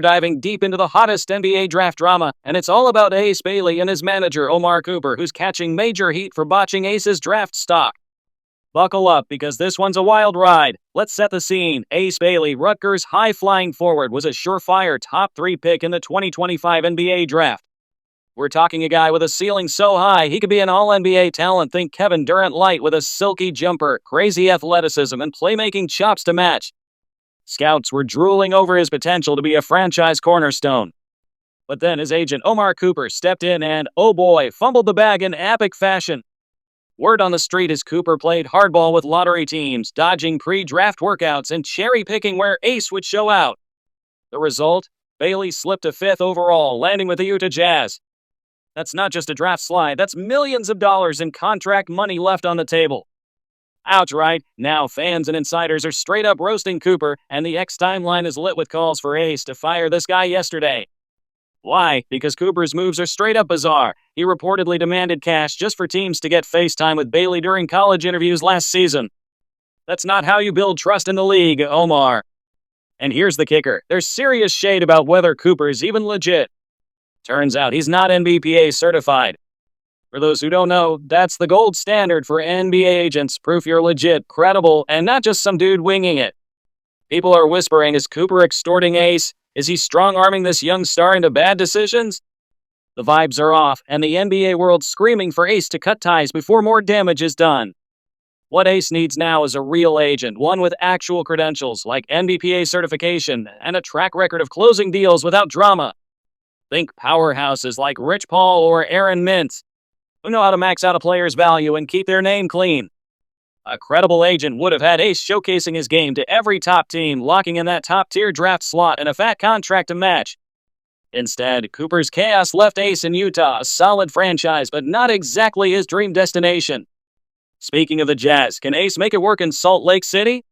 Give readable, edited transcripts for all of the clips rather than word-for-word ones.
we're diving deep into the hottest NBA draft drama, and it's all about Ace Bailey and his manager, Omar Cooper, who's catching major heat for botching Ace's draft stock. Buckle up, because this one's a wild ride. Let's set the scene. Ace Bailey, Rutgers' high-flying forward, was a surefire top 3 pick in the 2025 NBA draft. We're talking a guy with a ceiling so high he could be an all-NBA talent. Think Kevin Durant light with a silky jumper, crazy athleticism, and playmaking chops to match. Scouts were drooling over his potential to be a franchise cornerstone. But then his agent Omar Cooper stepped in and, oh boy, fumbled the bag in epic fashion. Word on the street is Cooper played hardball with lottery teams, dodging pre-draft workouts and cherry-picking where Ace would show out. The result? Bailey slipped to 5th overall, landing with the Utah Jazz. That's not just a draft slide, that's millions of dollars in contract money left on the table. Ouch, right? Now fans and insiders are straight up roasting Cooper, and the X timeline is lit with calls for Ace to fire this guy yesterday. Why? Because Cooper's moves are straight up bizarre. He reportedly demanded cash just for teams to get FaceTime with Bailey during college interviews last season. That's not how you build trust in the league, Omar. And here's the kicker. There's serious shade about whether Cooper is even legit. Turns out he's not NBPA certified. For those who don't know, that's the gold standard for NBA agents. Proof you're legit, credible, and not just some dude winging it. People are whispering, is Cooper extorting Ace? Is he strong-arming this young star into bad decisions? The vibes are off, and the NBA world's screaming for Ace to cut ties before more damage is done. What Ace needs now is a real agent, one with actual credentials like NBPA certification and a track record of closing deals without drama. Think powerhouses like Rich Paul or Aaron Mintz, who know how to max out a player's value and keep their name clean. A credible agent would have had Ace showcasing his game to every top team, locking in that top-tier draft slot and a fat contract to match. Instead, Cooper's chaos left Ace in Utah, a solid franchise, but not exactly his dream destination. Speaking of the Jazz, can Ace make it work in Salt Lake City?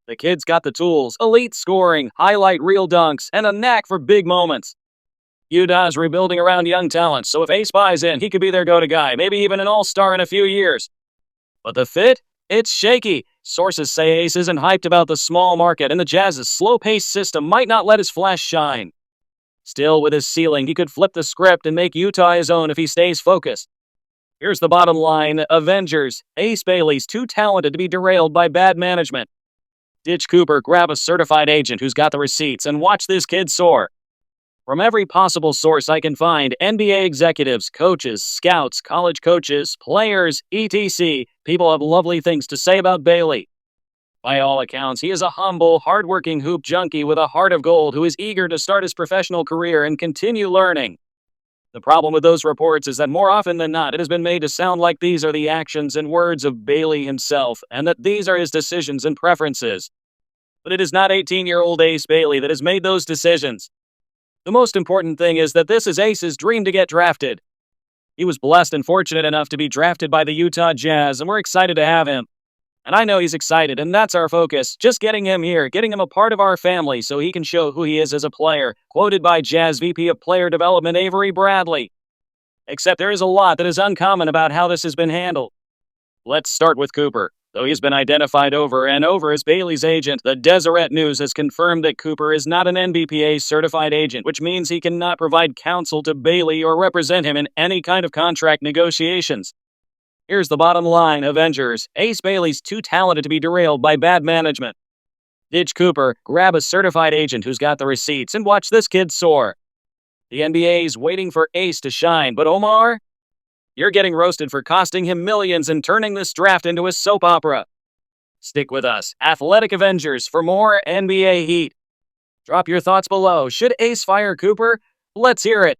The kid's got the tools, elite scoring, highlight reel dunks, and a knack for big moments. Utah's rebuilding around young talent, so if Ace buys in, he could be their go-to guy, maybe even an all-star in a few years. But the fit? It's shaky. Sources say Ace isn't hyped about the small market, and the Jazz's slow-paced system might not let his flash shine. Still, with his ceiling, he could flip the script and make Utah his own if he stays focused. Here's the bottom line, Avengers. Ace Bailey's too talented to be derailed by bad management. Ditch Cooper, grab a certified agent who's got the receipts, and watch this kid soar. From every possible source I can find, NBA executives, coaches, scouts, college coaches, players, etc., people have lovely things to say about Bailey. By all accounts, he is a humble, hardworking hoop junkie with a heart of gold who is eager to start his professional career and continue learning. The problem with those reports is that more often than not, it has been made to sound like these are the actions and words of Bailey himself, and that these are his decisions and preferences. But it is not 18-year-old Ace Bailey that has made those decisions. The most important thing is that this is Ace's dream to get drafted. He was blessed and fortunate enough to be drafted by the Utah Jazz, and we're excited to have him. And I know he's excited, and that's our focus, just getting him here, getting him a part of our family so he can show who he is as a player, quoted by Jazz VP of Player Development Avery Bradley. Except there is a lot that is uncommon about how this has been handled. Let's start with Cooper. Though he's been identified over and over as Bailey's agent, the Deseret News has confirmed that Cooper is not an NBPA certified agent, which means he cannot provide counsel to Bailey or represent him in any kind of contract negotiations. Here's the bottom line, Avengers. Ace Bailey's too talented to be derailed by bad management. Ditch Cooper, grab a certified agent who's got the receipts, and watch this kid soar. The NBA's waiting for Ace to shine, but Omar? You're getting roasted for costing him millions and turning this draft into a soap opera. Stick with us, Athletic Avengers, for more NBA heat. Drop your thoughts below. Should Ace fire Cooper? Let's hear it.